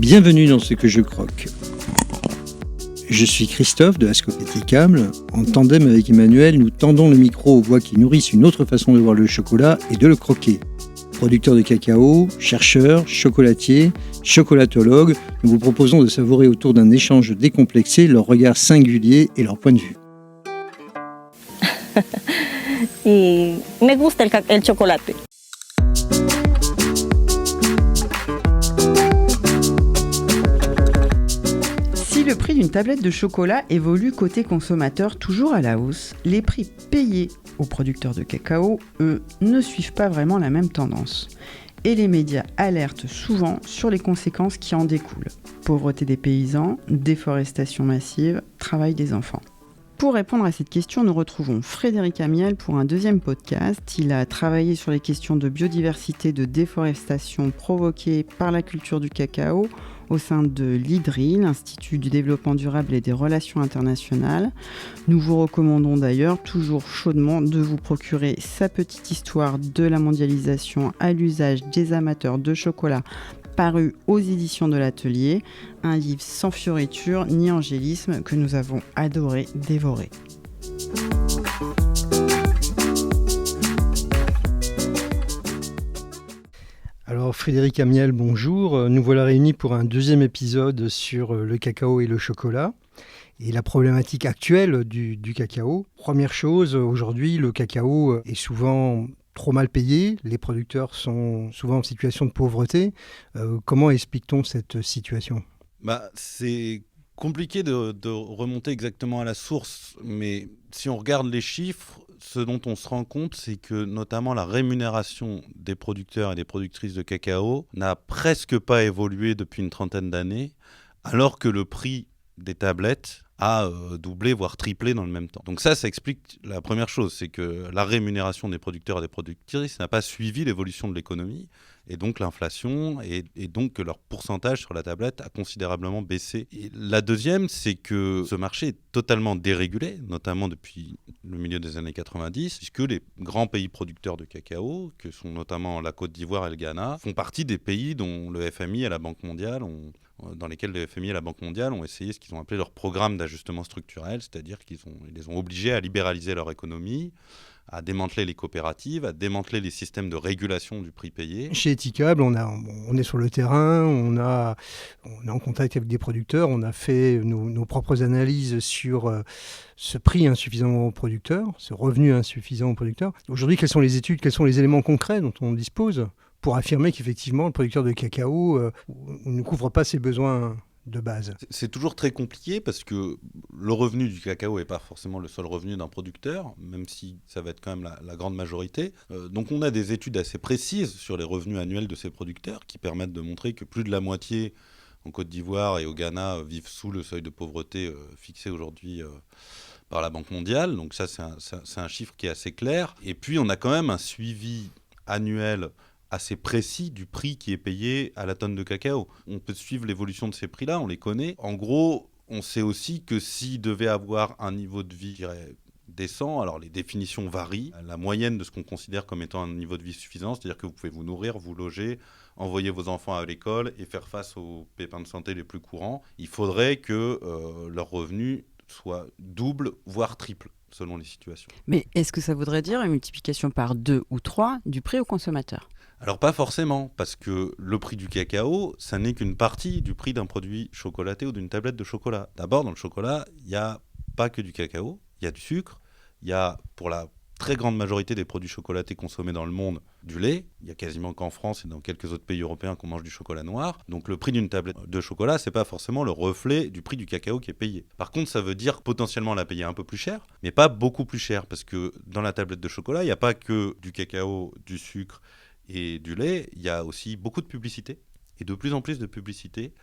Bienvenue dans Ce que je croque. Je suis Christophe de Ascopeticable. En tandem avec Emmanuel, nous tendons le micro aux voix qui nourrissent une autre façon de voir le chocolat et de le croquer. Producteurs de cacao, chercheurs, chocolatiers, chocolatologues, nous vous proposons de savourer autour d'un échange décomplexé leur regard singulier et leur point de vue. Y me gusta el chocolate. Si le prix d'une tablette de chocolat évolue côté consommateur toujours à la hausse, les prix payés aux producteurs de cacao, eux, ne suivent pas vraiment la même tendance. Et les médias alertent souvent sur les conséquences qui en découlent. Pauvreté des paysans, déforestation massive, travail des enfants. Pour répondre à cette question, nous retrouvons Frédéric Amiel pour un deuxième podcast. Il a travaillé sur les questions de biodiversité, de déforestation provoquées par la culture du cacao au sein de l'IDRI, l'Institut du développement durable et des relations internationales. Nous vous recommandons d'ailleurs toujours chaudement de vous procurer sa petite histoire de la mondialisation à l'usage des amateurs de chocolat, paru aux éditions de l'Atelier, un livre sans fioriture ni angélisme que nous avons adoré dévorer. Alors Frédéric Amiel, bonjour. Nous voilà réunis pour un deuxième épisode sur le cacao et le chocolat et la problématique actuelle du cacao. Première chose, aujourd'hui, le cacao est souvent trop mal payé, les producteurs sont souvent en situation de pauvreté. Comment explique-t-on cette situation ? C'est compliqué de remonter exactement à la source, mais si on regarde les chiffres, ce dont on se rend compte, c'est que notamment la rémunération des producteurs et des productrices de cacao n'a presque pas évolué depuis une trentaine d'années, alors que le prix des tablettes a doublé, voire triplé dans le même temps. Donc ça explique la première chose, c'est que la rémunération des producteurs et des productrices n'a pas suivi l'évolution de l'économie, et donc l'inflation, et donc que leur pourcentage sur la tablette a considérablement baissé. Et la deuxième, c'est que ce marché est totalement dérégulé, notamment depuis le milieu des années 90, puisque les grands pays producteurs de cacao, que sont notamment la Côte d'Ivoire et le Ghana, font partie des pays dont le FMI et la Banque mondiale dans lesquels le FMI et la Banque mondiale ont essayé ce qu'ils ont appelé leur programme d'ajustement structurel, c'est-à-dire qu'ils les ont obligés à libéraliser leur économie, à démanteler les coopératives, à démanteler les systèmes de régulation du prix payé. Chez Etikable, on est sur le terrain, on est en contact avec des producteurs, on a fait nos propres analyses sur ce prix insuffisant aux producteurs, ce revenu insuffisant aux producteurs. Aujourd'hui, quelles sont les études, quels sont les éléments concrets dont on dispose pour affirmer qu'effectivement, le producteur de cacao ne couvre pas ses besoins de base? C'est toujours très compliqué parce que le revenu du cacao n'est pas forcément le seul revenu d'un producteur, même si ça va être quand même la grande majorité. Donc on a des études assez précises sur les revenus annuels de ces producteurs qui permettent de montrer que plus de la moitié en Côte d'Ivoire et au Ghana vivent sous le seuil de pauvreté fixé aujourd'hui par la Banque mondiale. Donc ça, c'est un chiffre qui est assez clair. Et puis on a quand même un suivi annuel assez précis du prix qui est payé à la tonne de cacao. On peut suivre l'évolution de ces prix-là, on les connaît. En gros, on sait aussi que s'il devait avoir un niveau de vie, je dirais, décent, alors les définitions varient. La moyenne de ce qu'on considère comme étant un niveau de vie suffisant, c'est-à-dire que vous pouvez vous nourrir, vous loger, envoyer vos enfants à l'école et faire face aux pépins de santé les plus courants, il faudrait que leur revenu soit double, voire triple, selon les situations. Mais est-ce que ça voudrait dire une multiplication par 2 ou 3 du prix au consommateur ? Alors pas forcément, parce que le prix du cacao, ça n'est qu'une partie du prix d'un produit chocolaté ou d'une tablette de chocolat. D'abord, dans le chocolat, il n'y a pas que du cacao, il y a du sucre, il y a, pour la très grande majorité des produits chocolatés consommés dans le monde, du lait. Il n'y a quasiment qu'en France et dans quelques autres pays européens qu'on mange du chocolat noir. Donc le prix d'une tablette de chocolat, c'est pas forcément le reflet du prix du cacao qui est payé. Par contre, ça veut dire potentiellement la payer un peu plus cher, mais pas beaucoup plus cher, parce que dans la tablette de chocolat, il n'y a pas que du cacao, du sucre et du lait, il y a aussi beaucoup de publicité, et de plus en plus de publicité,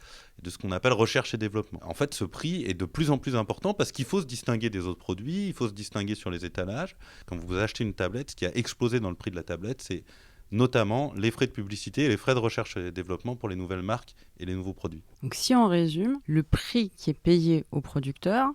de ce qu'on appelle recherche et développement. En fait, ce prix est de plus en plus important parce qu'il faut se distinguer des autres produits, il faut se distinguer sur les étalages. Quand vous achetez une tablette, ce qui a explosé dans le prix de la tablette, c'est notamment les frais de publicité et les frais de recherche et développement pour les nouvelles marques et les nouveaux produits. Donc si on résume, le prix qui est payé aux producteurs,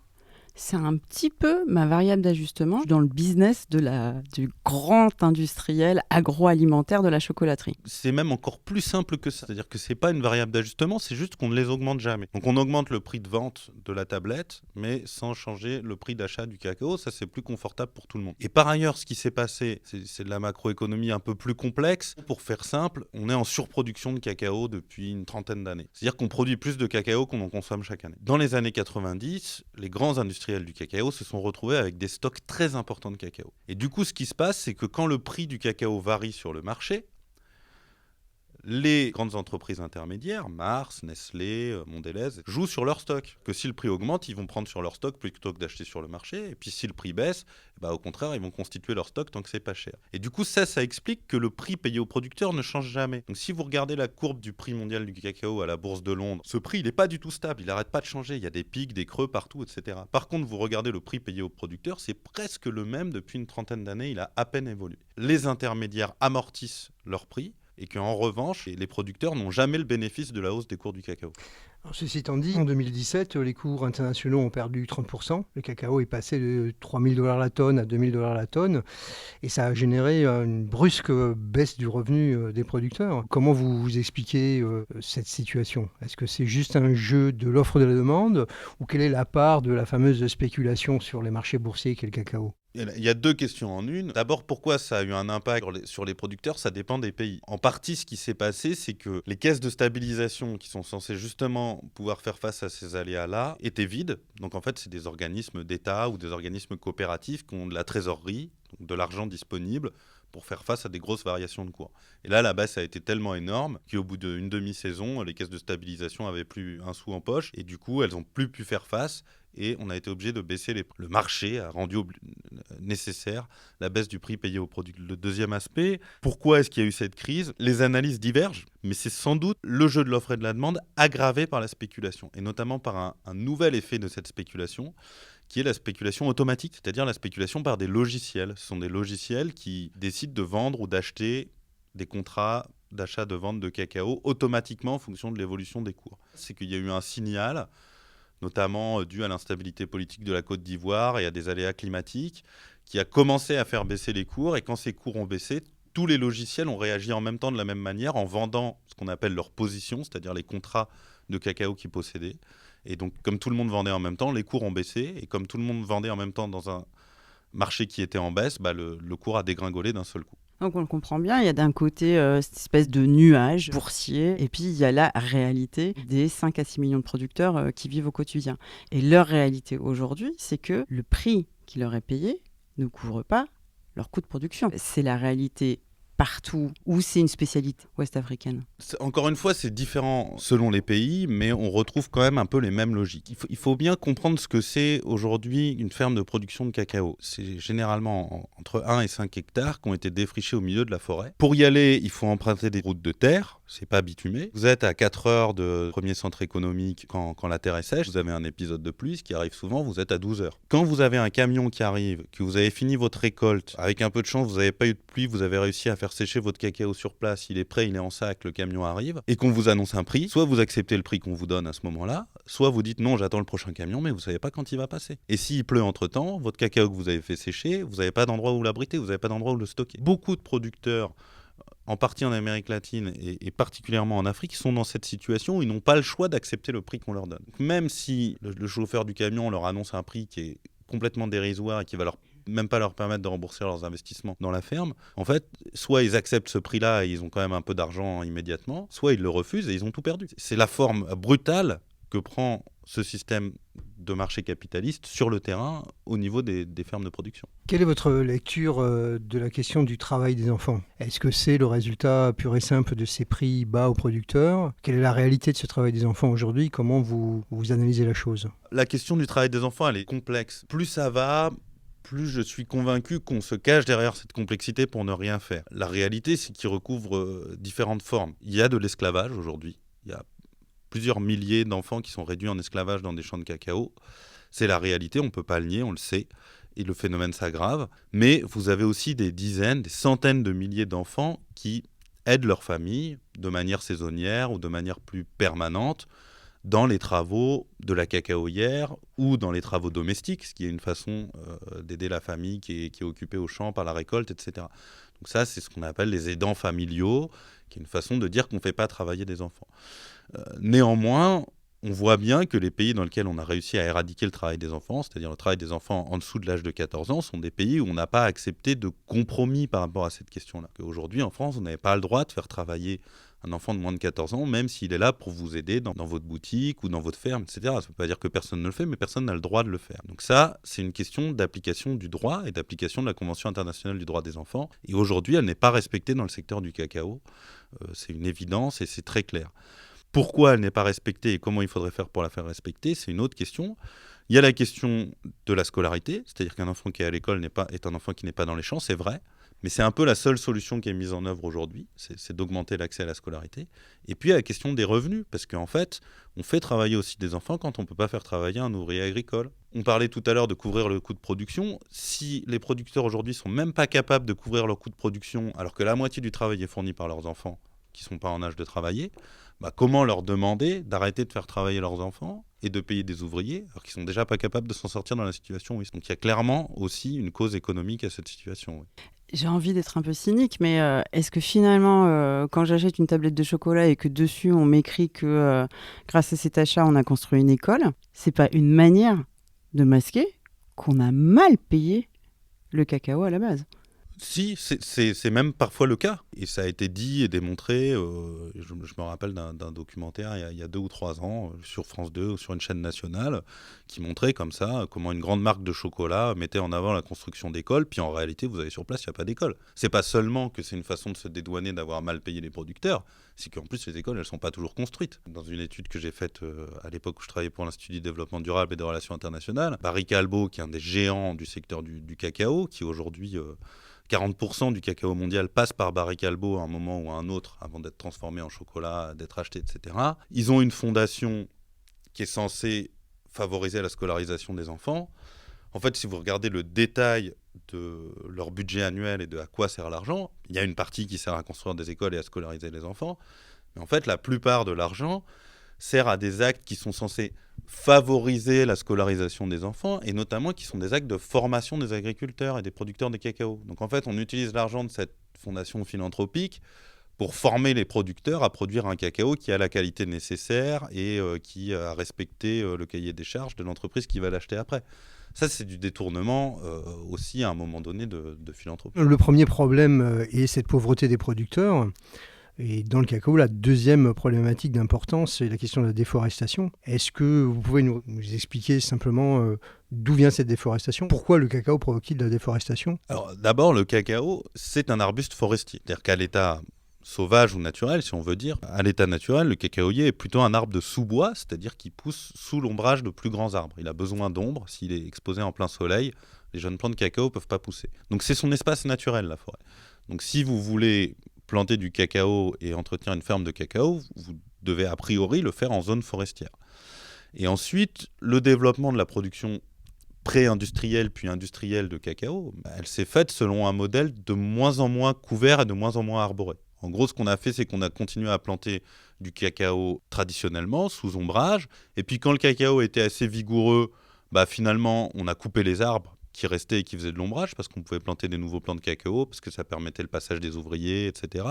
C'est un petit peu ma variable d'ajustement dans le business du grand industriel agroalimentaire de la chocolaterie. C'est même encore plus simple que ça. C'est-à-dire que c'est pas une variable d'ajustement, c'est juste qu'on ne les augmente jamais. Donc on augmente le prix de vente de la tablette, mais sans changer le prix d'achat du cacao. Ça, c'est plus confortable pour tout le monde. Et par ailleurs, ce qui s'est passé, c'est de la macroéconomie un peu plus complexe. Pour faire simple, on est en surproduction de cacao depuis une trentaine d'années. C'est-à-dire qu'on produit plus de cacao qu'on en consomme chaque année. Dans les années 90, les grands industriels du cacao se sont retrouvés avec des stocks très importants de cacao. Et du coup, ce qui se passe, c'est que quand le prix du cacao varie sur le marché, les grandes entreprises intermédiaires, Mars, Nestlé, Mondelez, jouent sur leur stock. Que si le prix augmente, ils vont prendre sur leur stock plutôt que d'acheter sur le marché. Et puis si le prix baisse, au contraire, ils vont constituer leur stock tant que c'est pas cher. Et du coup, ça explique que le prix payé aux producteurs ne change jamais. Donc si vous regardez la courbe du prix mondial du cacao à la bourse de Londres, ce prix, il n'est pas du tout stable. Il n'arrête pas de changer. Il y a des pics, des creux partout, etc. Par contre, vous regardez le prix payé aux producteurs, c'est presque le même depuis une trentaine d'années. Il a à peine évolué. Les intermédiaires amortissent leur prix. Et qu'en revanche, les producteurs n'ont jamais le bénéfice de la hausse des cours du cacao. Alors, ceci étant dit, en 2017, les cours internationaux ont perdu 30%. Le cacao est passé de 3 000 $ la tonne à 2 000 $ la tonne. Et ça a généré une brusque baisse du revenu des producteurs. Comment vous expliquez cette situation ? Est-ce que c'est juste un jeu de l'offre et de la demande ? Ou quelle est la part de la fameuse spéculation sur les marchés boursiers qu'est le cacao ? Il y a deux questions en une. D'abord, pourquoi ça a eu un impact sur les producteurs ? Ça dépend des pays. En partie, ce qui s'est passé, c'est que les caisses de stabilisation qui sont censées justement pouvoir faire face à ces aléas-là étaient vides. Donc en fait, c'est des organismes d'État ou des organismes coopératifs qui ont de la trésorerie, donc de l'argent disponible pour faire face à des grosses variations de cours. Et là, la baisse a été tellement énorme qu'au bout d'une demi-saison, les caisses de stabilisation n'avaient plus un sou en poche et du coup, elles n'ont plus pu faire face et on a été obligé de baisser les prix. Le marché a rendu nécessaire la baisse du prix payé aux produits. Le deuxième aspect, pourquoi est-ce qu'il y a eu cette crise ? Les analyses divergent, mais c'est sans doute le jeu de l'offre et de la demande aggravé par la spéculation et notamment par un nouvel effet de cette spéculation qui est la spéculation automatique, c'est-à-dire la spéculation par des logiciels. Ce sont des logiciels qui décident de vendre ou d'acheter des contrats d'achat de vente de cacao automatiquement en fonction de l'évolution des cours. C'est qu'il y a eu un signal, notamment dû à l'instabilité politique de la Côte d'Ivoire et à des aléas climatiques, qui a commencé à faire baisser les cours. Et quand ces cours ont baissé, tous les logiciels ont réagi en même temps de la même manière en vendant ce qu'on appelle leur position, c'est-à-dire les contrats de cacao qu'ils possédaient. Et donc, comme tout le monde vendait en même temps, les cours ont baissé. Et comme tout le monde vendait en même temps dans un marché qui était en baisse, le cours a dégringolé d'un seul coup. Donc on le comprend bien, il y a d'un côté cette espèce de nuage boursier, et puis il y a la réalité des 5 à 6 millions de producteurs qui vivent au quotidien. Et leur réalité aujourd'hui, c'est que le prix qui leur est payé ne couvre pas leur coût de production. C'est la réalité partout où c'est une spécialité ouest-africaine. Encore une fois, c'est différent selon les pays, mais on retrouve quand même un peu les mêmes logiques. Il faut bien comprendre ce que c'est aujourd'hui une ferme de production de cacao. C'est généralement entre 1 et 5 hectares qui ont été défrichés au milieu de la forêt. Pour y aller, il faut emprunter des routes de terre, c'est pas bitumé. Vous êtes à 4 heures de premier centre économique quand la terre est sèche, vous avez un épisode de pluie, ce qui arrive souvent, vous êtes à 12 heures. Quand vous avez un camion qui arrive, que vous avez fini votre récolte, avec un peu de chance, vous n'avez pas eu de pluie, vous avez réussi à faire sécher votre cacao sur place, il est prêt, il est en sac, le camion arrive, et qu'on vous annonce un prix, soit vous acceptez le prix qu'on vous donne à ce moment-là, soit vous dites non, j'attends le prochain camion, mais vous ne savez pas quand il va passer. Et s'il pleut entre-temps, votre cacao que vous avez fait sécher, vous n'avez pas d'endroit où l'abriter, vous n'avez pas d'endroit où le stocker. Beaucoup de producteurs, en partie en Amérique latine et particulièrement en Afrique, sont dans cette situation où ils n'ont pas le choix d'accepter le prix qu'on leur donne. Donc même si le chauffeur du camion leur annonce un prix qui est complètement dérisoire et qui va même pas leur permettre de rembourser leurs investissements dans la ferme, en fait, soit ils acceptent ce prix-là et ils ont quand même un peu d'argent immédiatement, soit ils le refusent et ils ont tout perdu. C'est la forme brutale que prend ce système de marché capitaliste sur le terrain au niveau des fermes de production. Quelle est votre lecture de la question du travail des enfants ? Est-ce que c'est le résultat pur et simple de ces prix bas aux producteurs ? Quelle est la réalité de ce travail des enfants aujourd'hui ? Comment vous analysez la chose ? La question du travail des enfants, elle est complexe. Plus ça va, plus je suis convaincu qu'on se cache derrière cette complexité pour ne rien faire. La réalité, c'est qu'il recouvre différentes formes. Il y a de l'esclavage aujourd'hui. Il y a plusieurs milliers d'enfants qui sont réduits en esclavage dans des champs de cacao. C'est la réalité, on ne peut pas le nier, on le sait. Et le phénomène s'aggrave. Mais vous avez aussi des dizaines, des centaines de milliers d'enfants qui aident leur famille de manière saisonnière ou de manière plus permanente dans les travaux de la cacaoyère ou dans les travaux domestiques, ce qui est une façon d'aider la famille qui est occupée au champ par la récolte, etc. Donc ça, c'est ce qu'on appelle les aidants familiaux, qui est une façon de dire qu'on ne fait pas travailler des enfants. Néanmoins, on voit bien que les pays dans lesquels on a réussi à éradiquer le travail des enfants, c'est-à-dire le travail des enfants en dessous de l'âge de 14 ans, sont des pays où on n'a pas accepté de compromis par rapport à cette question-là. Aujourd'hui, en France, vous n'avez pas le droit de faire travailler un enfant de moins de 14 ans, même s'il est là pour vous aider dans votre boutique ou dans votre ferme, etc. Ça ne veut pas dire que personne ne le fait, mais personne n'a le droit de le faire. Donc ça, c'est une question d'application du droit et d'application de la Convention internationale du droit des enfants. Et aujourd'hui, elle n'est pas respectée dans le secteur du cacao. C'est une évidence et c'est très clair. Pourquoi elle n'est pas respectée et comment il faudrait faire pour la faire respecter, c'est une autre question. Il y a la question de la scolarité, c'est-à-dire qu'un enfant qui est à l'école est un enfant qui n'est pas dans les champs, c'est vrai. Mais c'est un peu la seule solution qui est mise en œuvre aujourd'hui, c'est d'augmenter l'accès à la scolarité. Et puis, il y a la question des revenus, parce qu'en fait, on fait travailler aussi des enfants quand on ne peut pas faire travailler un ouvrier agricole. On parlait tout à l'heure de couvrir le coût de production. Si les producteurs aujourd'hui ne sont même pas capables de couvrir leur coût de production, alors que la moitié du travail est fourni par leurs enfants qui ne sont pas en âge de travailler, comment leur demander d'arrêter de faire travailler leurs enfants et de payer des ouvriers, alors qu'ils ne sont déjà pas capables de s'en sortir dans la situation où ils sont. Donc il y a clairement aussi une cause économique à cette situation. Oui. J'ai envie d'être un peu cynique, mais est-ce que finalement, quand j'achète une tablette de chocolat et que dessus on m'écrit que grâce à cet achat on a construit une école, c'est pas une manière de masquer qu'on a mal payé le cacao à la base? Si, c'est même parfois le cas. Et ça a été dit et démontré. Je me rappelle d'un documentaire il y a 2 ou 3 ans sur France 2 ou sur une chaîne nationale qui montrait comme ça comment une grande marque de chocolat mettait en avant la construction d'écoles. Puis en réalité, vous avez sur place, il n'y a pas d'école. C'est pas seulement que c'est une façon de se dédouaner d'avoir mal payé les producteurs, c'est qu'en plus les écoles, elles ne sont pas toujours construites. Dans une étude que j'ai faite à l'époque où je travaillais pour l'Institut du développement durable et des relations internationales, Barry Callebaut, qui est un des géants du secteur du cacao, qui aujourd'hui... 40% du cacao mondial passe par Barry Callebaut à un moment ou à un autre avant d'être transformé en chocolat, d'être acheté, etc. Ils ont une fondation qui est censée favoriser la scolarisation des enfants. En fait, si vous regardez le détail de leur budget annuel et de à quoi sert l'argent, il y a une partie qui sert à construire des écoles et à scolariser les enfants. Mais en fait, la plupart de l'argent sert à des actes qui sont censés favoriser la scolarisation des enfants et notamment qui sont des actes de formation des agriculteurs et des producteurs de cacao. Donc en fait, on utilise l'argent de cette fondation philanthropique pour former les producteurs à produire un cacao qui a la qualité nécessaire et qui a respecté le cahier des charges de l'entreprise qui va l'acheter après. Ça, c'est du détournement aussi à un moment donné de philanthropie. Le premier problème est cette pauvreté des producteurs. Et dans le cacao, la deuxième problématique d'importance, c'est la question de la déforestation. Est-ce que vous pouvez nous expliquer simplement d'où vient cette déforestation? Pourquoi le cacao provoque-t-il de la déforestation? Alors d'abord, le cacao, c'est un arbuste forestier. C'est-à-dire qu'à l'état sauvage ou naturel, si on veut dire, à l'état naturel, le cacaoyer est plutôt un arbre de sous-bois, c'est-à-dire qu'il pousse sous l'ombrage de plus grands arbres. Il a besoin d'ombre. S'il est exposé en plein soleil, les jeunes plants de cacao ne peuvent pas pousser. Donc c'est son espace naturel, la forêt. Donc si vous voulez planter du cacao et entretenir une ferme de cacao, vous devez a priori le faire en zone forestière. Et ensuite, le développement de la production pré-industrielle puis industrielle de cacao, elle s'est faite selon un modèle de moins en moins couvert et de moins en moins arboré. En gros, ce qu'on a fait, c'est qu'on a continué à planter du cacao traditionnellement, sous ombrage, et puis quand le cacao était assez vigoureux, finalement, on a coupé les arbres qui restaient et qui faisaient de l'ombrage parce qu'on pouvait planter des nouveaux plants de cacao, parce que ça permettait le passage des ouvriers, etc.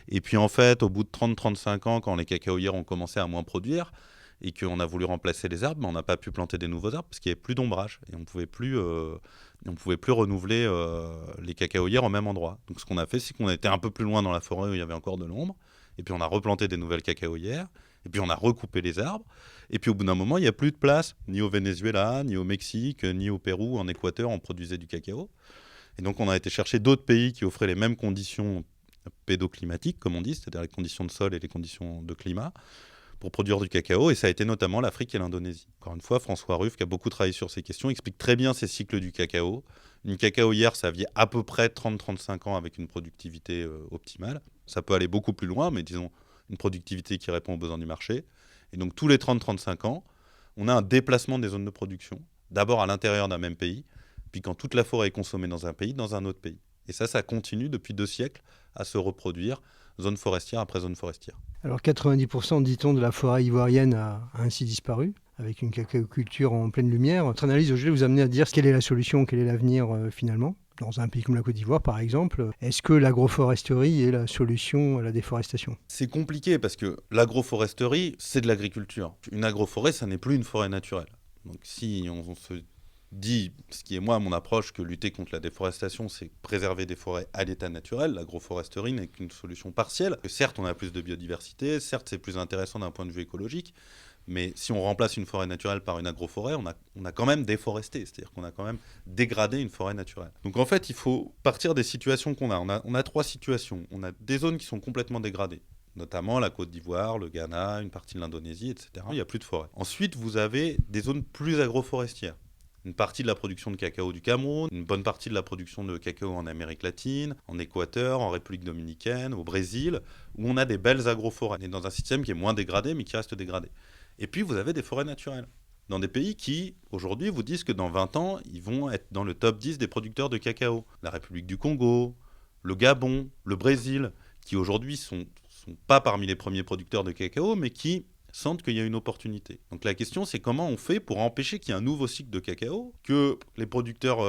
Et puis en fait, au bout de 30-35 ans, quand les cacaoyères ont commencé à moins produire et qu'on a voulu remplacer les arbres, on n'a pas pu planter des nouveaux arbres parce qu'il n'y avait plus d'ombrage et on ne pouvait plus renouveler les cacaoyères au même endroit. Donc ce qu'on a fait, c'est qu'on a été un peu plus loin dans la forêt où il y avait encore de l'ombre, et puis on a replanté des nouvelles cacaoyères, et puis on a recoupé les arbres, et puis au bout d'un moment, il n'y a plus de place, ni au Venezuela, ni au Mexique, ni au Pérou, en Équateur, on produisait du cacao. Et donc on a été chercher d'autres pays qui offraient les mêmes conditions pédoclimatiques, comme on dit, c'est-à-dire les conditions de sol et les conditions de climat, pour produire du cacao, et ça a été notamment l'Afrique et l'Indonésie. Encore une fois, François Ruff, qui a beaucoup travaillé sur ces questions, explique très bien ces cycles du cacao. Une cacaoyère, ça vit à peu près 30-35 ans avec une productivité optimale. Ça peut aller beaucoup plus loin, mais disons une productivité qui répond aux besoins du marché. Et donc tous les 30-35 ans, on a un déplacement des zones de production, d'abord à l'intérieur d'un même pays, puis quand toute la forêt est consommée dans un pays, dans un autre pays. Et ça continue depuis 2 siècles à se reproduire zone forestière après zone forestière. Alors 90%, dit-on, de la forêt ivoirienne a ainsi disparu, avec une cacaoculture en pleine lumière. Votre analyse aujourd'hui vous amener à dire quelle est la solution, quel est l'avenir finalement. Dans un pays comme la Côte d'Ivoire, par exemple, est-ce que l'agroforesterie est la solution à la déforestation ? C'est compliqué parce que l'agroforesterie, c'est de l'agriculture. Une agroforêt, ça n'est plus une forêt naturelle. Donc si on se dit, ce qui est moi mon approche, que lutter contre la déforestation, c'est préserver des forêts à l'état naturel, l'agroforesterie n'est qu'une solution partielle. Certes, on a plus de biodiversité, certes, c'est plus intéressant d'un point de vue écologique, mais si on remplace une forêt naturelle par une agroforêt, on a quand même déforesté, c'est-à-dire qu'on a quand même dégradé une forêt naturelle. Donc en fait, il faut partir des situations qu'on a. On a 3 situations. On a des zones qui sont complètement dégradées, notamment la Côte d'Ivoire, le Ghana, une partie de l'Indonésie, etc. Il n'y a plus de forêt. Ensuite, vous avez des zones plus agroforestières. Une partie de la production de cacao du Cameroun, une bonne partie de la production de cacao en Amérique latine, en Équateur, en République dominicaine, au Brésil, où on a des belles agroforêts. On est dans un système qui est moins dégradé, mais qui reste dégradé. Et puis, vous avez des forêts naturelles, dans des pays qui, aujourd'hui, vous disent que dans 20 ans, ils vont être dans le top 10 des producteurs de cacao. La République du Congo, le Gabon, le Brésil, qui aujourd'hui sont pas parmi les premiers producteurs de cacao, mais qui sentent qu'il y a une opportunité. Donc la question, c'est comment on fait pour empêcher qu'il y ait un nouveau cycle de cacao, que les producteurs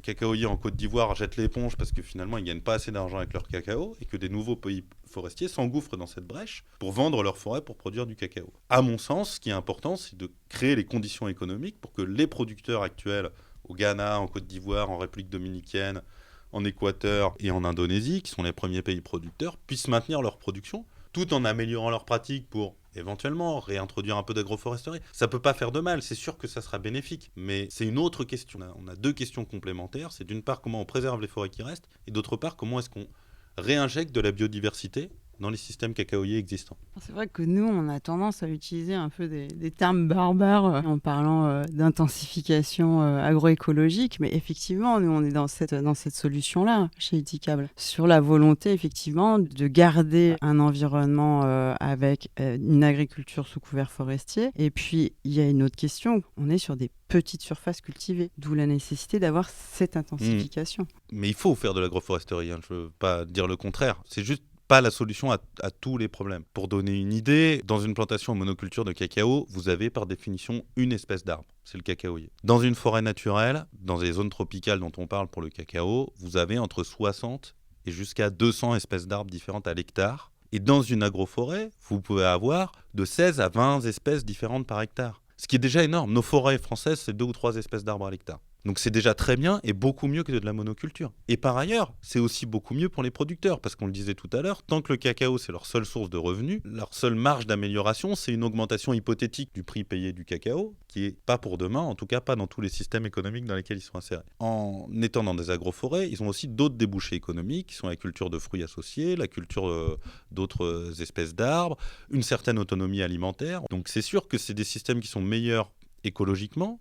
cacaoyers en Côte d'Ivoire jettent l'éponge parce que finalement, ils ne gagnent pas assez d'argent avec leur cacao, et que des nouveaux pays forestiers s'engouffrent dans cette brèche pour vendre leur forêt pour produire du cacao. À mon sens, ce qui est important, c'est de créer les conditions économiques pour que les producteurs actuels au Ghana, en Côte d'Ivoire, en République dominicaine, en Équateur et en Indonésie, qui sont les premiers pays producteurs, puissent maintenir leur production, tout en améliorant leurs pratiques pour éventuellement réintroduire un peu d'agroforesterie. Ça ne peut pas faire de mal, c'est sûr que ça sera bénéfique, mais c'est une autre question. On a 2 questions complémentaires, c'est d'une part comment on préserve les forêts qui restent, et d'autre part comment est-ce qu'on réinjecte de la biodiversité dans les systèmes cacaoyers existants. C'est vrai que nous, on a tendance à utiliser un peu des termes barbares en parlant d'intensification agroécologique, mais effectivement, nous, on est dans cette solution-là chez Etikable, sur la volonté, effectivement, de garder un environnement avec une agriculture sous couvert forestier. Et puis, il y a une autre question, on est sur des petites surfaces cultivées, d'où la nécessité d'avoir cette intensification. Mais il faut faire de l'agroforesterie, je ne veux pas dire le contraire, c'est juste pas la solution à tous les problèmes. Pour donner une idée, dans une plantation en monoculture de cacao, vous avez par définition une espèce d'arbre, c'est le cacaoyer. Dans une forêt naturelle, dans les zones tropicales dont on parle pour le cacao, vous avez entre 60 et jusqu'à 200 espèces d'arbres différentes à l'hectare. Et dans une agroforêt, vous pouvez avoir de 16 à 20 espèces différentes par hectare. Ce qui est déjà énorme. Nos forêts françaises, c'est 2 ou 3 espèces d'arbres à l'hectare. Donc c'est déjà très bien et beaucoup mieux que de la monoculture. Et par ailleurs, c'est aussi beaucoup mieux pour les producteurs, parce qu'on le disait tout à l'heure, tant que le cacao c'est leur seule source de revenus, leur seule marge d'amélioration, c'est une augmentation hypothétique du prix payé du cacao, qui est pas pour demain, en tout cas pas dans tous les systèmes économiques dans lesquels ils sont insérés. En étant dans des agroforêts, ils ont aussi d'autres débouchés économiques, qui sont la culture de fruits associés, la culture d'autres espèces d'arbres, une certaine autonomie alimentaire. Donc c'est sûr que c'est des systèmes qui sont meilleurs écologiquement,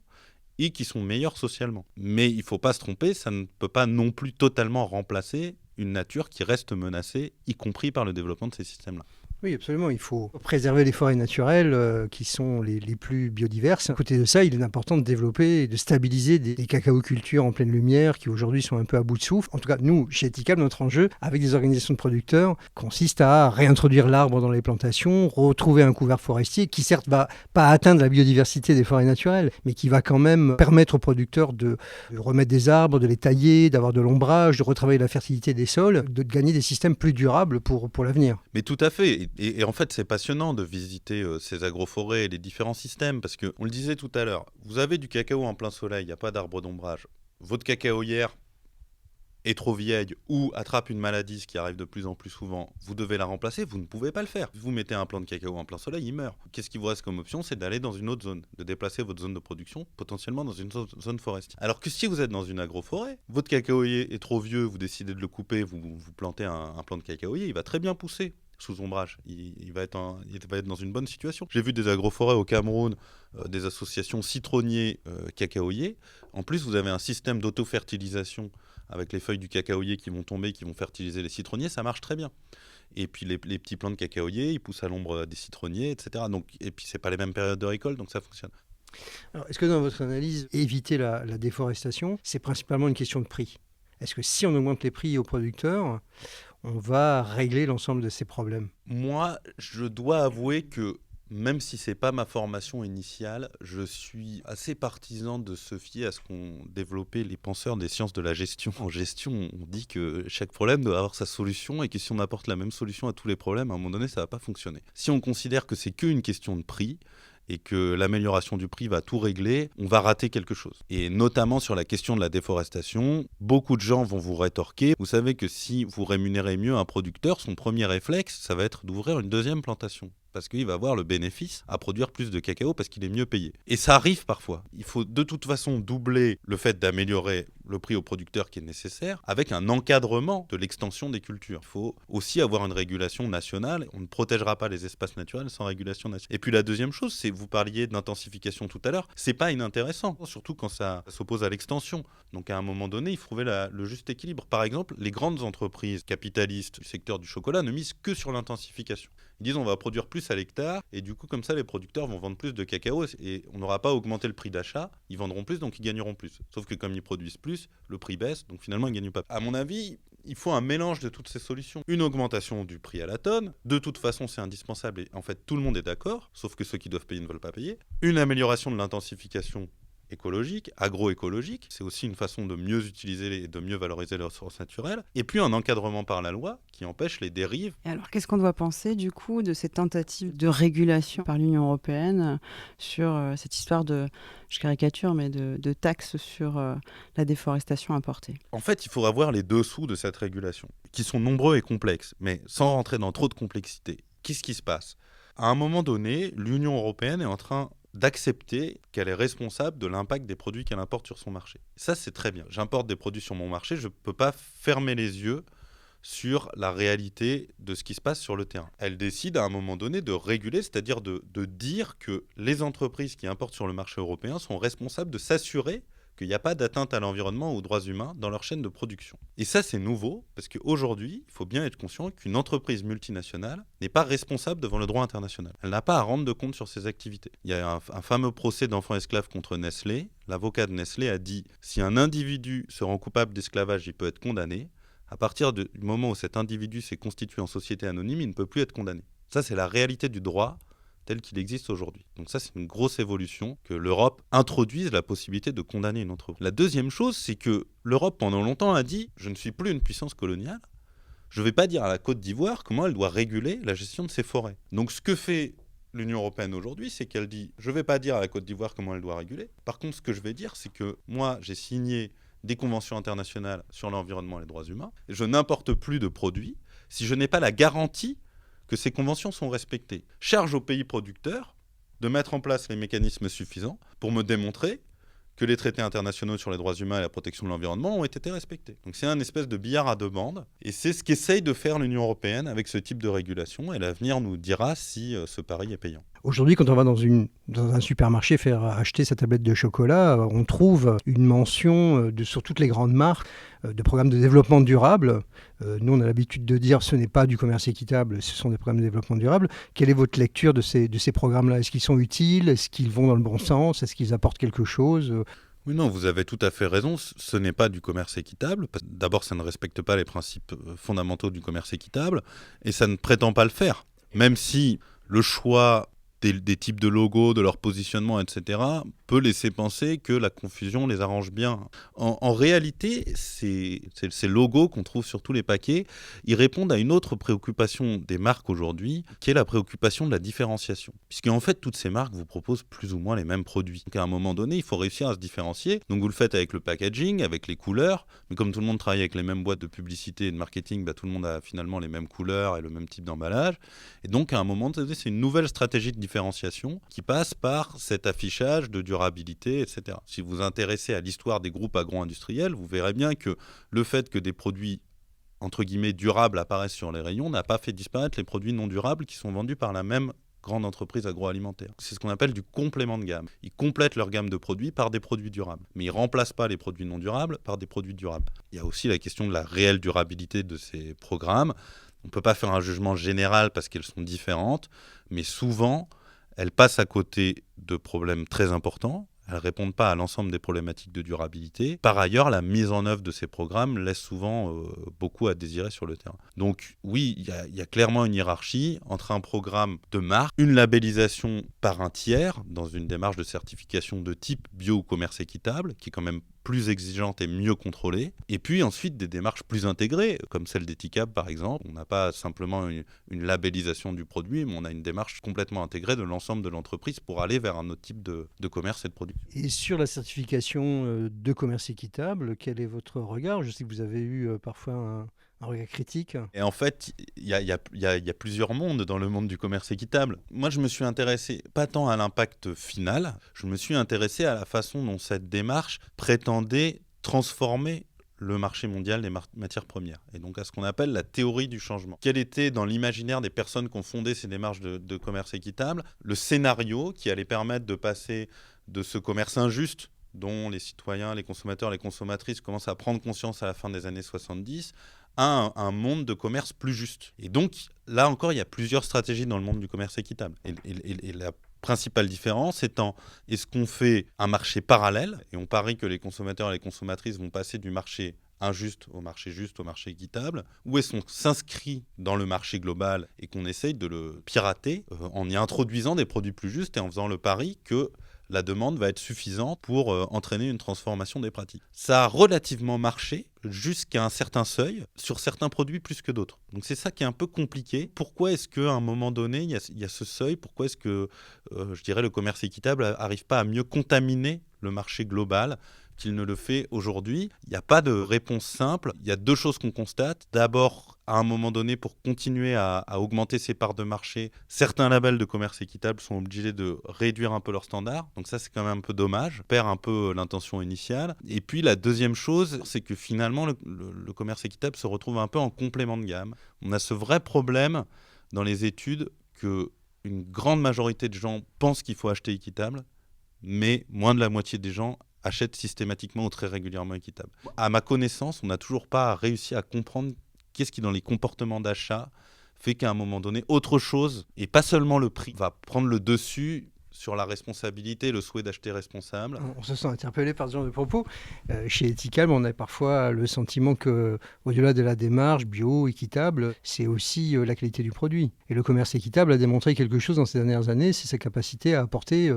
et qui sont meilleurs socialement. Mais il ne faut pas se tromper, ça ne peut pas non plus totalement remplacer une nature qui reste menacée, y compris par le développement de ces systèmes-là. Oui, absolument. Il faut préserver les forêts naturelles qui sont les plus biodiverses. À côté de ça, il est important de développer et de stabiliser des cacaocultures en pleine lumière qui aujourd'hui sont un peu à bout de souffle. En tout cas, nous, chez Etikable, notre enjeu avec des organisations de producteurs consiste à réintroduire l'arbre dans les plantations, retrouver un couvert forestier qui certes va pas atteindre la biodiversité des forêts naturelles, mais qui va quand même permettre aux producteurs de remettre des arbres, de les tailler, d'avoir de l'ombrage, de retravailler la fertilité des sols, de gagner des systèmes plus durables pour l'avenir. Mais tout à fait. Et en fait, c'est passionnant de visiter ces agroforêts et les différents systèmes, parce qu'on le disait tout à l'heure, vous avez du cacao en plein soleil, il n'y a pas d'arbre d'ombrage. Votre cacaoyère est trop vieille ou attrape une maladie, ce qui arrive de plus en plus souvent, vous devez la remplacer, vous ne pouvez pas le faire. Vous mettez un plant de cacao en plein soleil, il meurt. Qu'est-ce qui vous reste comme option ? C'est d'aller dans une autre zone, de déplacer votre zone de production, potentiellement dans une zone forestière. Alors que si vous êtes dans une agroforêt, votre cacaoyer est trop vieux, vous décidez de le couper, vous plantez un plant de cacaoyer, il va très bien pousser sous ombrage, il va être dans une bonne situation. J'ai vu des agroforêts au Cameroun, des associations citronniers cacaoyers. En plus, vous avez un système d'auto-fertilisation avec les feuilles du cacaoyer qui vont tomber, qui vont fertiliser les citronniers, ça marche très bien. Et puis les petits plants de cacaoyer, ils poussent à l'ombre des citronniers, etc. Et puis c'est pas les mêmes périodes de récolte, donc ça fonctionne. Alors, est-ce que dans votre analyse, éviter la déforestation, c'est principalement une question de prix ? Est-ce que si on augmente les prix aux producteurs, on va régler l'ensemble de ces problèmes? Moi, je dois avouer que même si c'est pas ma formation initiale, je suis assez partisan de se fier à ce qu'ont développé les penseurs des sciences de la gestion. En gestion, on dit que chaque problème doit avoir sa solution et que si on apporte la même solution à tous les problèmes, à un moment donné, ça va pas fonctionner. Si on considère que c'est qu'une question de prix, et que l'amélioration du prix va tout régler, on va rater quelque chose. Et notamment sur la question de la déforestation, beaucoup de gens vont vous rétorquer. Vous savez que si vous rémunérez mieux un producteur, son premier réflexe, ça va être d'ouvrir une deuxième plantation. Parce qu'il va avoir le bénéfice à produire plus de cacao parce qu'il est mieux payé. Et ça arrive parfois. Il faut de toute façon doubler le fait d'améliorer le prix au producteur qui est nécessaire avec un encadrement de l'extension des cultures. Il faut aussi avoir une régulation nationale. On ne protégera pas les espaces naturels sans régulation nationale. Et puis la deuxième chose, c'est, vous parliez d'intensification tout à l'heure, c'est pas inintéressant, surtout quand ça s'oppose à l'extension. Donc à un moment donné, il faut trouver le juste équilibre. Par exemple, les grandes entreprises capitalistes du secteur du chocolat ne misent que sur l'intensification. Ils disent on va produire plus à l'hectare et du coup comme ça les producteurs vont vendre plus de cacao et on n'aura pas augmenté le prix d'achat, ils vendront plus donc ils gagneront plus. Sauf que comme ils produisent plus, le prix baisse donc finalement ils ne gagnent pas. À mon avis, il faut un mélange de toutes ces solutions. Une augmentation du prix à la tonne, de toute façon c'est indispensable et en fait tout le monde est d'accord, sauf que ceux qui doivent payer ne veulent pas payer. Une amélioration de l'intensification écologique, agroécologique, c'est aussi une façon de mieux utiliser et de mieux valoriser les ressources naturelles, et puis un encadrement par la loi qui empêche les dérives. Et alors, qu'est-ce qu'on doit penser du coup de ces tentatives de régulation par l'Union européenne sur cette histoire de, je caricature, mais de taxes sur la déforestation importée? En fait, il faudra voir les dessous de cette régulation, qui sont nombreux et complexes, mais sans rentrer dans trop de complexité. Qu'est-ce qui se passe ? À un moment donné, l'Union européenne est en train d'accepter qu'elle est responsable de l'impact des produits qu'elle importe sur son marché. Ça, c'est très bien. J'importe des produits sur mon marché, je ne peux pas fermer les yeux sur la réalité de ce qui se passe sur le terrain. Elle décide à un moment donné de réguler, c'est-à-dire de dire que les entreprises qui importent sur le marché européen sont responsables de s'assurer qu'il n'y a pas d'atteinte à l'environnement ou aux droits humains dans leur chaîne de production. Et ça, c'est nouveau, parce qu'aujourd'hui, il faut bien être conscient qu'une entreprise multinationale n'est pas responsable devant le droit international. Elle n'a pas à rendre de compte sur ses activités. Il y a un fameux procès d'enfants esclaves contre Nestlé. L'avocat de Nestlé a dit « Si un individu se rend coupable d'esclavage, il peut être condamné. À partir du moment où cet individu s'est constitué en société anonyme, il ne peut plus être condamné. » Ça, c'est la réalité du droit tel qu'il existe aujourd'hui. Donc ça, c'est une grosse évolution, que l'Europe introduise la possibilité de condamner une entreprise. La deuxième chose, c'est que l'Europe, pendant longtemps, a dit « Je ne suis plus une puissance coloniale, je ne vais pas dire à la Côte d'Ivoire comment elle doit réguler la gestion de ses forêts. » Donc ce que fait l'Union européenne aujourd'hui, c'est qu'elle dit « Je ne vais pas dire à la Côte d'Ivoire comment elle doit réguler. Par contre, ce que je vais dire, c'est que moi, j'ai signé des conventions internationales sur l'environnement et les droits humains, et je n'importe plus de produits si je n'ai pas la garantie que ces conventions sont respectées. Charge aux pays producteurs de mettre en place les mécanismes suffisants pour me démontrer que les traités internationaux sur les droits humains et la protection de l'environnement ont été respectés. Donc c'est un espèce de billard à deux bandes, et c'est ce qu'essaye de faire l'Union européenne avec ce type de régulation, et l'avenir nous dira si ce pari est payant. Aujourd'hui, quand on va dans un supermarché faire acheter sa tablette de chocolat, on trouve une mention sur toutes les grandes marques de programmes de développement durable. Nous, on a l'habitude de dire ce n'est pas du commerce équitable, ce sont des programmes de développement durable. Quelle est votre lecture de ces programmes-là ? Est-ce qu'ils sont utiles ? Est-ce qu'ils vont dans le bon sens ? Est-ce qu'ils apportent quelque chose ? Oui, non, vous avez tout à fait raison. Ce n'est pas du commerce équitable. D'abord, ça ne respecte pas les principes fondamentaux du commerce équitable et ça ne prétend pas le faire. Même si le choix des types de logos, de leur positionnement, etc., peut laisser penser que la confusion les arrange bien. En réalité, ces logos qu'on trouve sur tous les paquets, ils répondent à une autre préoccupation des marques aujourd'hui, qui est la préoccupation de la différenciation. Puisqu'en fait, toutes ces marques vous proposent plus ou moins les mêmes produits. Donc à un moment donné, il faut réussir à se différencier. Donc vous le faites avec le packaging, avec les couleurs, mais comme tout le monde travaille avec les mêmes boîtes de publicité et de marketing, tout le monde a finalement les mêmes couleurs et le même type d'emballage. Et donc à un moment donné, c'est une nouvelle stratégie de différenciation qui passe par cet affichage de durabilité, etc. Si vous vous intéressez à l'histoire des groupes agro-industriels, vous verrez bien que le fait que des produits entre guillemets durables apparaissent sur les rayons n'a pas fait disparaître les produits non durables qui sont vendus par la même grande entreprise agroalimentaire. C'est ce qu'on appelle du complément de gamme. Ils complètent leur gamme de produits par des produits durables. Mais ils ne remplacent pas les produits non durables par des produits durables. Il y a aussi la question de la réelle durabilité de ces programmes. On ne peut pas faire un jugement général parce qu'elles sont différentes, mais souvent, elles passent à côté de problèmes très importants. elles ne répondent pas à l'ensemble des problématiques de durabilité. Par ailleurs, la mise en œuvre de ces programmes laisse souvent beaucoup à désirer sur le terrain. Donc oui, il y a clairement une hiérarchie entre un programme de marque, une labellisation par un tiers dans une démarche de certification de type bio ou commerce équitable, qui est quand même plus exigeante et mieux contrôlée. Et puis ensuite des démarches plus intégrées, comme celle d'Ethicab par exemple. On n'a pas simplement une labellisation du produit, mais on a une démarche complètement intégrée de l'ensemble de l'entreprise pour aller vers un autre type de commerce et de production. Et sur la certification de commerce équitable, quel est votre regard ? Je sais que vous avez eu parfois un regard critique. Et en fait, il y a plusieurs mondes dans le monde du commerce équitable. Moi, je me suis intéressé pas tant à l'impact final, je me suis intéressé à la façon dont cette démarche prétendait transformer le marché mondial des matières premières, et donc à ce qu'on appelle la théorie du changement. Quel était dans l'imaginaire des personnes qui ont fondé ces démarches de commerce équitable le scénario qui allait permettre de passer de ce commerce injuste dont les citoyens, les consommateurs, les consommatrices commencent à prendre conscience à la fin des années 70 à un monde de commerce plus juste. Et donc, là encore, il y a plusieurs stratégies dans le monde du commerce équitable. Et la principale différence étant, est-ce qu'on fait un marché parallèle, et on parie que les consommateurs et les consommatrices vont passer du marché injuste, au marché équitable, ou est-ce qu'on s'inscrit dans le marché global et qu'on essaye de le pirater en y introduisant des produits plus justes et en faisant le pari que la demande va être suffisante pour entraîner une transformation des pratiques. Ça a relativement marché jusqu'à un certain seuil, sur certains produits plus que d'autres. Donc c'est ça qui est un peu compliqué. Pourquoi est-ce qu'à un moment donné, il y a ce seuil ? Pourquoi est-ce que, je dirais, le commerce équitable n'arrive pas à mieux contaminer le marché global qu'il ne le fait aujourd'hui? Il n'y a pas de réponse simple. Il y a deux choses qu'on constate. D'abord, à un moment donné, pour continuer à augmenter ses parts de marché, certains labels de commerce équitable sont obligés de réduire un peu leurs standards. Donc ça, c'est quand même un peu dommage. On perd un peu l'intention initiale. Et puis la deuxième chose, c'est que finalement, le commerce équitable se retrouve un peu en complément de gamme. On a ce vrai problème dans les études que une grande majorité de gens pensent qu'il faut acheter équitable, mais moins de la moitié des gens achètent systématiquement ou très régulièrement équitable. À ma connaissance, on n'a toujours pas réussi à comprendre qu'est-ce qui, dans les comportements d'achat, fait qu'à un moment donné, autre chose, et pas seulement le prix, va prendre le dessus sur la responsabilité, le souhait d'acheter responsable. On se sent interpellé par ce genre de propos. Chez Ethicab, on a parfois le sentiment qu'au-delà de la démarche bio, équitable, c'est aussi la qualité du produit. Et le commerce équitable a démontré quelque chose dans ces dernières années, c'est sa capacité à apporter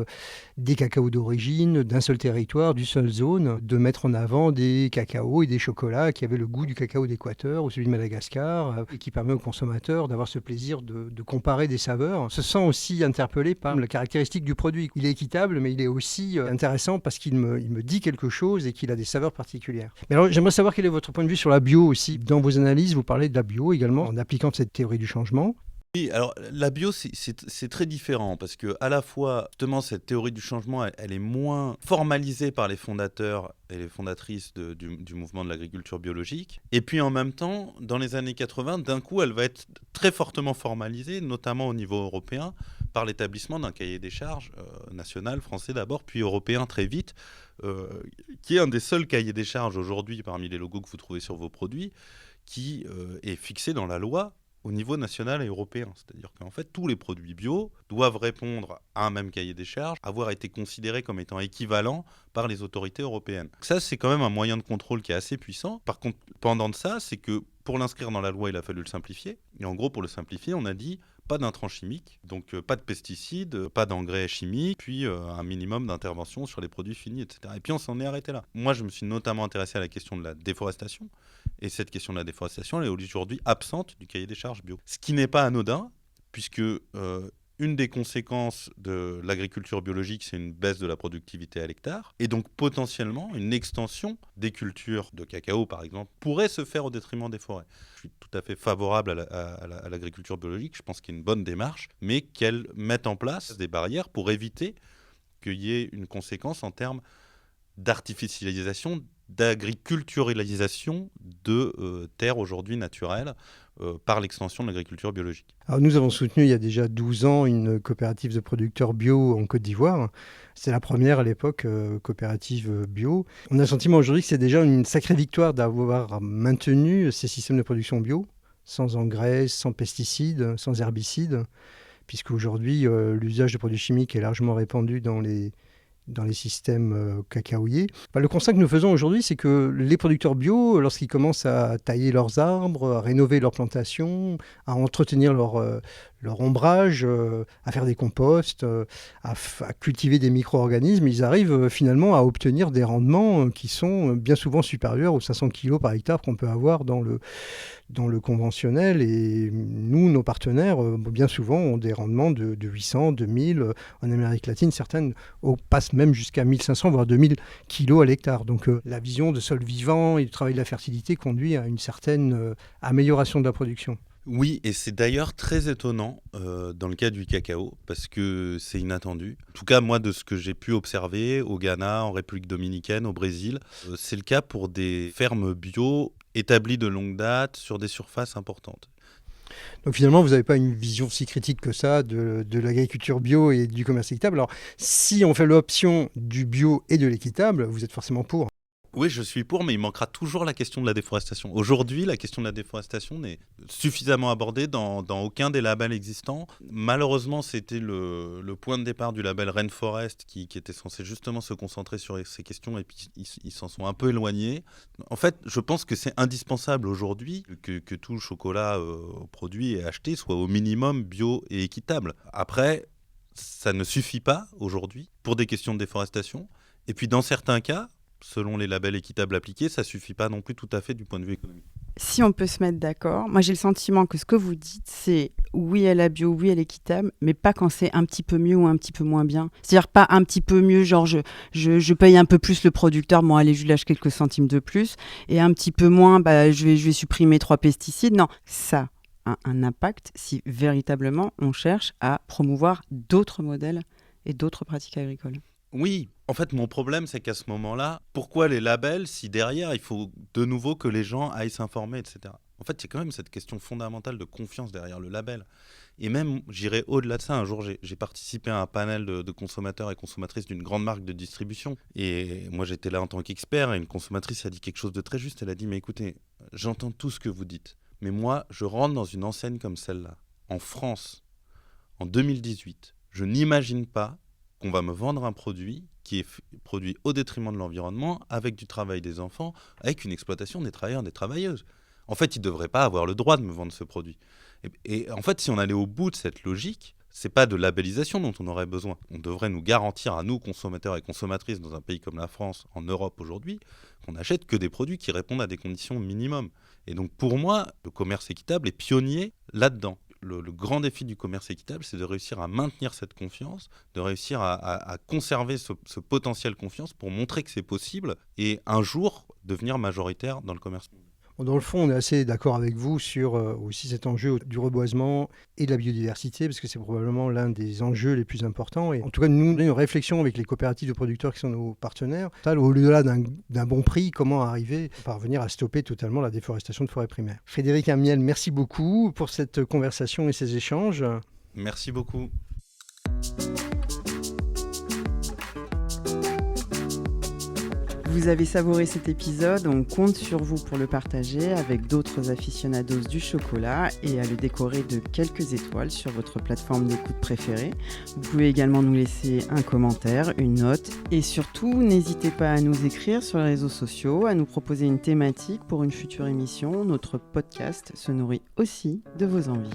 des cacaos d'origine, d'un seul territoire, d'une seule zone, de mettre en avant des cacaos et des chocolats qui avaient le goût du cacao d'Équateur ou celui de Madagascar, et qui permet aux consommateurs d'avoir ce plaisir de comparer des saveurs. On se sent aussi interpellé par la caractéristique du produit. Il est équitable, mais il est aussi intéressant parce qu'il me dit quelque chose et qu'il a des saveurs particulières. Mais alors, j'aimerais savoir quel est votre point de vue sur la bio aussi. Dans vos analyses, vous parlez de la bio également, en appliquant cette théorie du changement. Oui, alors la bio, c'est très différent parce que à la fois, justement, cette théorie du changement, elle est moins formalisée par les fondateurs et les fondatrices du mouvement de l'agriculture biologique. Et puis en même temps, dans les années 80, d'un coup, elle va être très fortement formalisée, notamment au niveau européen, par l'établissement d'un cahier des charges national, français d'abord, puis européen très vite, qui est un des seuls cahiers des charges aujourd'hui parmi les logos que vous trouvez sur vos produits, qui est fixé dans la loi au niveau national et européen. C'est-à-dire qu'en fait, tous les produits bio doivent répondre à un même cahier des charges, avoir été considérés comme étant équivalents par les autorités européennes. Ça, c'est quand même un moyen de contrôle qui est assez puissant. Par contre, pendant de ça, c'est que pour l'inscrire dans la loi, il a fallu le simplifier. Et en gros, pour le simplifier, on a dit pas d'intrants chimiques, donc pas de pesticides, pas d'engrais chimiques, puis un minimum d'intervention sur les produits finis, etc. Et puis on s'en est arrêté là. Moi, je me suis notamment intéressé à la question de la déforestation. Et cette question de la déforestation, elle est aujourd'hui absente du cahier des charges bio. Ce qui n'est pas anodin, puisque une des conséquences de l'agriculture biologique, c'est une baisse de la productivité à l'hectare. Et donc potentiellement, une extension des cultures de cacao, par exemple, pourrait se faire au détriment des forêts. Je suis tout à fait favorable à l'agriculture biologique. Je pense qu'il y a une bonne démarche, mais qu'elle mette en place des barrières pour éviter qu'il y ait une conséquence en termes d'artificialisation, d'agriculturalisation de terres aujourd'hui naturelles par l'extension de l'agriculture biologique. Alors nous avons soutenu il y a déjà 12 ans une coopérative de producteurs bio en Côte d'Ivoire. C'est la première à l'époque coopérative bio. On a le sentiment aujourd'hui que c'est déjà une sacrée victoire d'avoir maintenu ces systèmes de production bio, sans engrais, sans pesticides, sans herbicides, puisqu'aujourd'hui l'usage de produits chimiques est largement répandu dans les dans les systèmes cacaoyers. Le constat que nous faisons aujourd'hui, c'est que les producteurs bio, lorsqu'ils commencent à tailler leurs arbres, à rénover leurs plantations, à entretenir leur ombrage, à faire des composts, à cultiver des micro-organismes, ils arrivent finalement à obtenir des rendements qui sont bien souvent supérieurs aux 500 kg par hectare qu'on peut avoir dans le conventionnel. Et nous, nos partenaires, bien souvent, ont des rendements de 800, 2000. En Amérique latine, certaines passent même jusqu'à 1500, voire 2000 kg à l'hectare. Donc la vision de sol vivant et du travail de la fertilité conduit à une certaine amélioration de la production. Oui, et c'est d'ailleurs très étonnant dans le cas du cacao, parce que c'est inattendu. En tout cas, moi, de ce que j'ai pu observer au Ghana, en République dominicaine, au Brésil, c'est le cas pour des fermes bio établies de longue date sur des surfaces importantes. Donc finalement, vous n'avez pas une vision si critique que ça de l'agriculture bio et du commerce équitable. Alors, si on fait l'option du bio et de l'équitable, vous êtes forcément pour. Oui, je suis pour, mais il manquera toujours la question de la déforestation. Aujourd'hui, la question de la déforestation n'est suffisamment abordée dans aucun des labels existants. Malheureusement, c'était le point de départ du label Rainforest qui était censé justement se concentrer sur ces questions, et puis ils s'en sont un peu éloignés. En fait, je pense que c'est indispensable aujourd'hui que tout le chocolat produit et acheté soit au minimum bio et équitable. Après, ça ne suffit pas aujourd'hui pour des questions de déforestation. Et puis dans certains cas, selon les labels équitables appliqués, ça ne suffit pas non plus tout à fait du point de vue économique. Si on peut se mettre d'accord, moi j'ai le sentiment que ce que vous dites, c'est oui à la bio, oui à l'équitable, mais pas quand c'est un petit peu mieux ou un petit peu moins bien. C'est-à-dire pas un petit peu mieux, genre je paye un peu plus le producteur, bon allez, je lui lâche quelques centimes de plus, et un petit peu moins, je vais supprimer 3 pesticides. Non, ça a un impact si véritablement on cherche à promouvoir d'autres modèles et d'autres pratiques agricoles. Oui, en fait, mon problème, c'est qu'à ce moment-là, pourquoi les labels si derrière, il faut de nouveau que les gens aillent s'informer, etc. En fait, il y a quand même cette question fondamentale de confiance derrière le label. Et même, j'irai au-delà de ça. Un jour, j'ai participé à un panel de consommateurs et consommatrices d'une grande marque de distribution. Et moi, j'étais là en tant qu'expert, et une consommatrice a dit quelque chose de très juste. Elle a dit, mais écoutez, j'entends tout ce que vous dites, mais moi, je rentre dans une enseigne comme celle-là, en France, en 2018. Je n'imagine pas qu'on va me vendre un produit qui est produit au détriment de l'environnement, avec du travail des enfants, avec une exploitation des travailleurs et des travailleuses. En fait, ils ne devraient pas avoir le droit de me vendre ce produit. Et en fait, si on allait au bout de cette logique, ce n'est pas de labellisation dont on aurait besoin. On devrait nous garantir à nous, consommateurs et consommatrices, dans un pays comme la France, en Europe aujourd'hui, qu'on n'achète que des produits qui répondent à des conditions minimum. Et donc, pour moi, le commerce équitable est pionnier là-dedans. Le grand défi du commerce équitable, c'est de réussir à maintenir cette confiance, de réussir à conserver ce potentiel confiance pour montrer que c'est possible et un jour devenir majoritaire dans le commerce. Dans le fond, on est assez d'accord avec vous sur aussi cet enjeu du reboisement et de la biodiversité, parce que c'est probablement l'un des enjeux les plus importants. Et en tout cas, nous, on a une réflexion avec les coopératives de producteurs qui sont nos partenaires. Au-delà d'un bon prix, comment arriver à parvenir à stopper totalement la déforestation de forêts primaires. Frédéric Amiel, merci beaucoup pour cette conversation et ces échanges. Merci beaucoup. Vous avez savouré cet épisode, on compte sur vous pour le partager avec d'autres aficionados du chocolat et à le décorer de quelques étoiles sur votre plateforme d'écoute préférée. Vous pouvez également nous laisser un commentaire, une note et surtout, n'hésitez pas à nous écrire sur les réseaux sociaux, à nous proposer une thématique pour une future émission. Notre podcast se nourrit aussi de vos envies.